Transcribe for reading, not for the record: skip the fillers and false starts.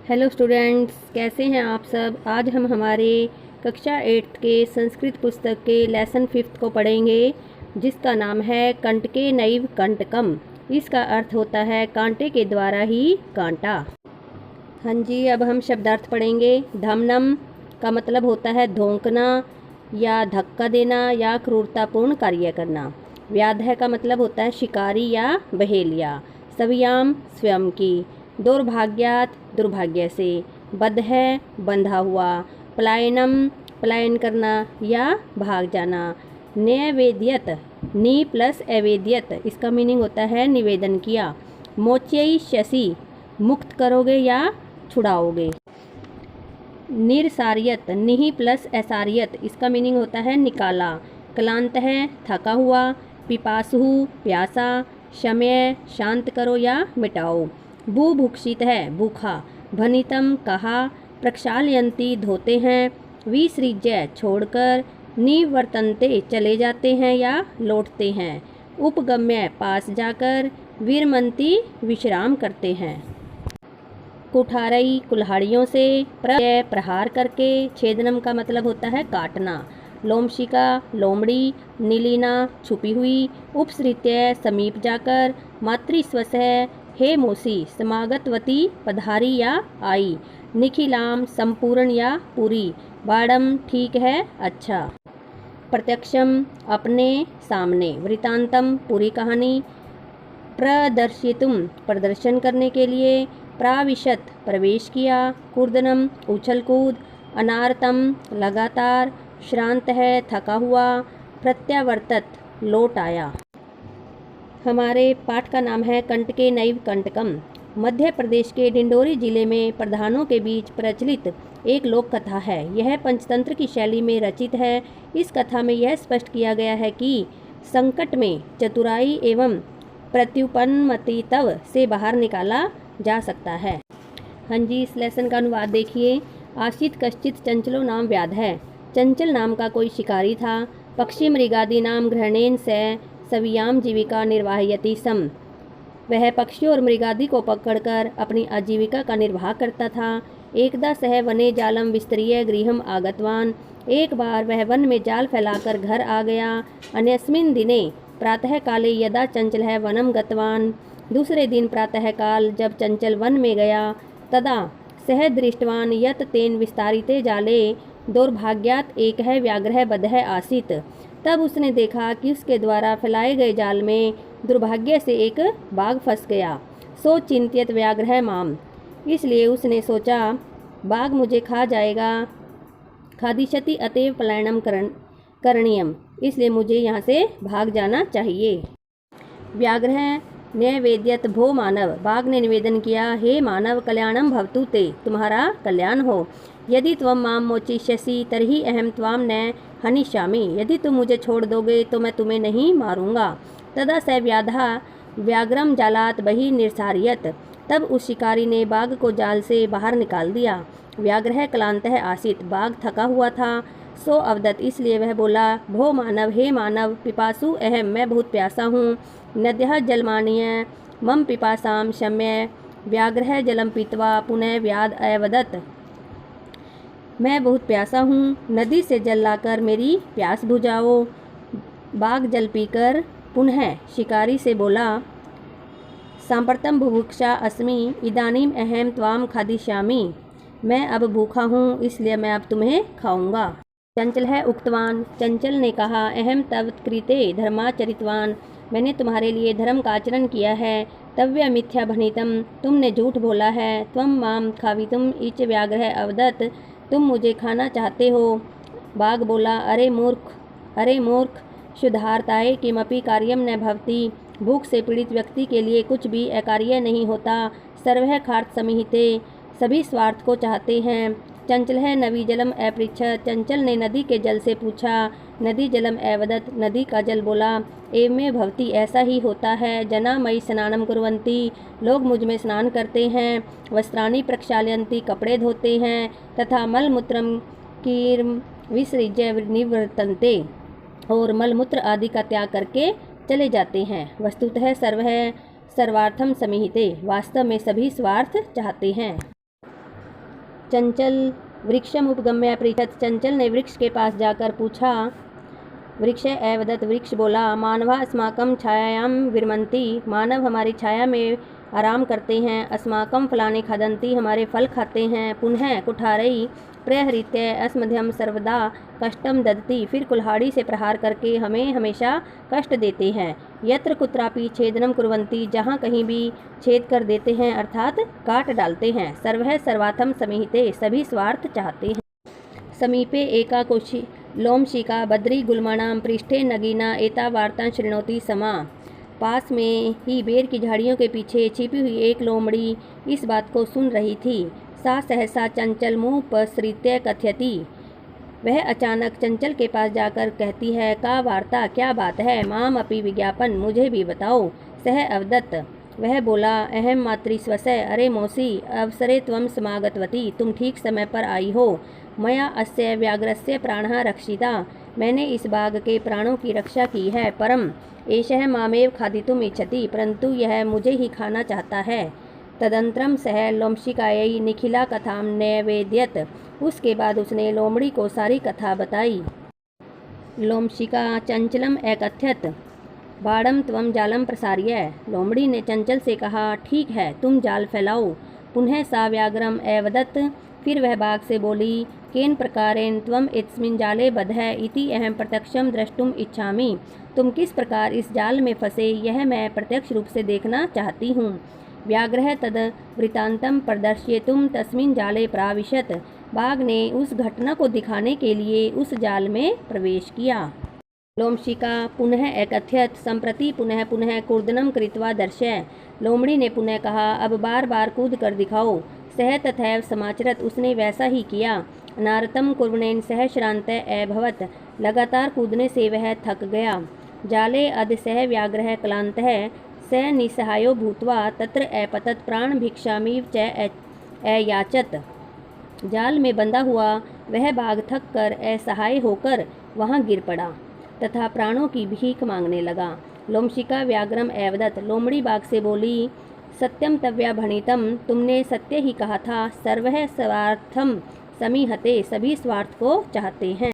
Hello students, कैसे हैं आप सब। आज हम हमारे कक्षा 8 के संस्कृत पुस्तक के लेसन 5 को पढ़ेंगे, जिसका नाम है कंटके नैव कंटकम। इसका अर्थ होता है कांटे के द्वारा ही कांटा। हाँ जी, अब हम शब्दार्थ पढ़ेंगे। धमनम का मतलब होता है धोंकना या धक्का देना या क्रूरतापूर्ण कार्य करना। व्याध का मतलब होता है शिकारी या बहेलिया। सवियाम स्वयं की। दुर्भाग्यात दुर्भाग्य से। बद्ध है बंधा हुआ। पलायनम पलायन करना या भाग जाना। नैवेद्यत नी प्लस अवेद्यत, इसका मीनिंग होता है निवेदन किया। मोच्यई शशि मुक्त करोगे या छुड़ाओगे। निरसारियत निहि प्लस असारियत, इसका मीनिंग होता है निकाला। क्लांत है थका हुआ। पिपासु प्यासा। शमय शांत करो या मिटाओ। बुभुक्षित है भूखा। भनितम कहा। प्रक्षालयंती धोते हैं। विसृज्य छोड़कर। निवर्तन्ते चले जाते हैं या लौटते हैं। उपगम्य पास जाकर। विरमंती विश्राम करते हैं। कुठारई कुल्हाड़ियों से। प्रत्यय प्रहार करके। छेदनम का मतलब होता है काटना। लोमशिका लोमड़ी। नीलिना छुपी हुई। उपसृत्य समीप जाकर। मातृस्वस है हे मोसी समागतवती पधारी या आई। निखिलाम संपूर्ण या पूरी। बाड़म ठीक है अच्छा। प्रत्यक्षम अपने सामने। वृतांतम पूरी कहानी। प्रदर्शितुम प्रदर्शन करने के लिए। प्राविशत प्रवेश किया। कूर्दनम उछल कूद। अनारतम लगातार। श्रांत है थका हुआ। प्रत्यावर्तत लौट आया। हमारे पाठ का नाम है कंटके नैव कंटकम। मध्य प्रदेश के डिंडोरी जिले में प्रधानों के बीच प्रचलित एक लोक कथा है। यह पंचतंत्र की शैली में रचित है। इस कथा में यह स्पष्ट किया गया है कि संकट में चतुराई एवं प्रत्युपन्नमतित्व से बाहर निकाला जा सकता है। हाँ जी, इस लेसन का अनुवाद देखिए। आशित कश्चित चंचलो नाम व्याध है। चंचल नाम का कोई शिकारी था। पक्षी मृगादि नाम ग्रहणेन से सवियाम जीविका निर्वाहयति सम। वह पक्षियों और मृगादि को पकड़कर अपनी आजीविका का निर्वाह करता था। एकदा सह वने जालम विस्तरीय गृहम आगतवान। एक बार वह वन में जाल फैलाकर घर आ गया। अन्यस्मिन् दिने प्रातः काले यदा चंचल है वनम गतवान। दूसरे दिन प्रातः काल जब चंचल वन में गया, तदा सह दृष्टवान यत तेन विस्तारिते जाले दुर्भाग्यात एक है व्याघ्रः बद्धः आसीत। तब उसने देखा कि उसके द्वारा फैलाए गए जाल में दुर्भाग्य से एक बाघ फंस गया। सो चिंतित व्याघ्रः माम, इसलिए उसने सोचा बाघ मुझे खा जाएगा। खादिशति अतएव पलायनम करणीयम, इसलिए मुझे यहाँ से भाग जाना चाहिए। व्याघ्रः न्यवेद्यत भो मानव, बाघ ने निवेदन किया हे मानव कल्याणम भवतु ते, तुम्हारा कल्याण हो। यदि त्वं मां मोचिष्यसि तर्हि अहम त्वां न हनिष्यामि, यदि तुम मुझे छोड़ दोगे तो मैं तुम्हें नहीं मारूंगा। तदा स व्याधा व्याघ्रम जालात बहि निर्सारियत, तब उस शिकारी ने बाघ को जाल से बाहर निकाल दिया। व्याघ्रः क्लांतः आसीत, बाघ थका हुआ था। सो अवदत, इसलिए वह बोला भो मानव हे मानव, पिपासु अहम, मैं बहुत प्यासा हूँ। नद्यः जलमानीय मम पिपासाम शम्य। व्याघ्रः जलम पीत्वा पुनः व्याध अवदत, मैं बहुत प्यासा हूँ, नदी से जल लाकर मेरी प्यास बुझाओ। बाघ जल पीकर पुनः शिकारी से बोला सांप्रतम बुभुक्षा अस्मि इदानीम अहम त्वाम खादिष्यामि, मैं अब भूखा हूँ इसलिए मैं अब तुम्हें खाऊंगा। चंचल है उक्तवान, चंचल ने कहा अहम तव कृते धर्माचरितवान, मैंने तुम्हारे लिए धर्म का आचरण किया है। तव्य मिथ्या भनितम, तुमने झूठ बोला है। त्वं माम खावितुम इच व्याघ्रः अवदत, तुम मुझे खाना चाहते हो। बाघ बोला अरे मूर्ख शुद्धार्ताय किमपि कार्यम न भवति, भूख से पीड़ित व्यक्ति के लिए कुछ भी अकार्य नहीं होता। सर्वः खार्थ समिहिते, सभी स्वार्थ को चाहते हैं। चंचल है नवी जलम अपृच्छत, चंचल ने नदी के जल से पूछा। नदी जलम अवदत, नदी का जल बोला एवं भवति, ऐसा ही होता है। जना मई स्नानम कुर्वन्ति, लोग मुझ में स्नान करते हैं। वस्त्राणि प्रक्षालयन्ति, कपड़े धोते हैं। तथा मलमूत्रम कीर्म विसृज्य निवर्तन्ते, और मलमूत्र आदि का त्याग करके चले जाते हैं। वस्तुतः सर्वः सर्वार्थम समिहिते, वास्तव में सभी स्वार्थ चाहते हैं। चंचल वृक्षम उपगम्य पृच्छत्। चंचल ने वृक्ष के पास जाकर पूछा। वृक्ष अवदत्, वृक्ष बोला, मानवा अस्माकं छायायां विरमन्ति, मानव हमारी छाया में आराम करते हैं। अस्माकं फलानि खादन्ति, हमारे फल खाते हैं। पुनः कुठारैः प्रहृत्य अस्मभ्यं सर्वदा कष्टं ददति, फिर कुल्हाड़ी से प्रहार करके हमें हमेशा कष्ट देते हैं। यत्र कुत्रापि छेदनं कुर्वन्ति, जहाँ कहीं भी छेद कर देते हैं अर्थात काट डालते हैं। सर्वः सर्वार्थं समीहिते, सभी स्वार्थ चाहते हैं। समीपे एका कोशी लोमशिका बद्री गुल्मानां पृष्ठे नगीना एता वार्तां शृणोति समा। पास में ही बेर की झाड़ियों के पीछे छिपी हुई एक लोमड़ी इस बात को सुन रही थी। सा सहसा चंचल मुँह पसृत्य कथयति, वह अचानक चंचल के पास जाकर कहती है, का वार्ता, क्या बात है? माम अपि विज्ञापन, मुझे भी बताओ। सह अवदत्त, वह बोला, अहम मातृस्वस्य, अरे मौसी, अवसरे त्वं समागतवती, तुम ठीक समय पर आई हो। मया अस्य व्याघ्रस्य प्राणः रक्षिता, मैंने इस बाघ के प्राणों की रक्षा की है। परम एषः मामेव खादितुम् इच्छति, परंतु यह मुझे ही खाना चाहता है। तदंतरम सह लोमशिकायै निखिला कथां न्यवेद्यत, उसके बाद उसने लोमड़ी को सारी कथा बताई। लोमशिका चंचलम एकथयत, बाणम त्वं जालम प्रसार्य, लोमड़ी ने चंचल से कहा, ठीक है, तुम जाल फैलाओ। पुनः सा व्याघ्रम अवदत्, फिर वह बाघ से बोली, केन प्रकारेण त्वं इत्स्मिन् जाले बद्धः इति अहं प्रत्यक्षं द्रष्टुम इच्छामि, तुम किस प्रकार इस जाल में फंसे यह मैं प्रत्यक्ष रूप से देखना चाहती हूँ। व्याघ्रः तद वृत्तान्तं प्रदर्शयितुं तस्मिन् जाले प्राविशत्, बाघ ने उस घटना को दिखाने के लिए उस जाल में प्रवेश किया। लोमशिका पुनः एकथयत, संप्रति पुनः पुनः कूर्दनं कृत्वा दर्शय, लोमड़ी ने पुनः कहा, अब बार बार कूद कर दिखाओ। सह तथैव समाचरत, उसने वैसा ही किया। अनारतं कुर्वणेन सह श्रान्तः अभवत्, लगातार कूदने से वह थक गया। जाले अद्य सह व्याघ्रः क्लान्तः स निस्सहायो भूत्वा तत्र अपतत्, प्राण भिक्षामिव च अयाचत, जाल में बंधा हुआ वह बाघ थक कर असहाय होकर वहाँ गिर पड़ा तथा प्राणों की भीख मांगने लगा। लोमशिका व्याघ्रम अवदत्, लोमड़ी बाघ से बोली, सत्यम तव्या भणितम, तुमने सत्य ही कहा था। सर्वः स्वार्थम समीहते, सभी स्वार्थ को चाहते हैं।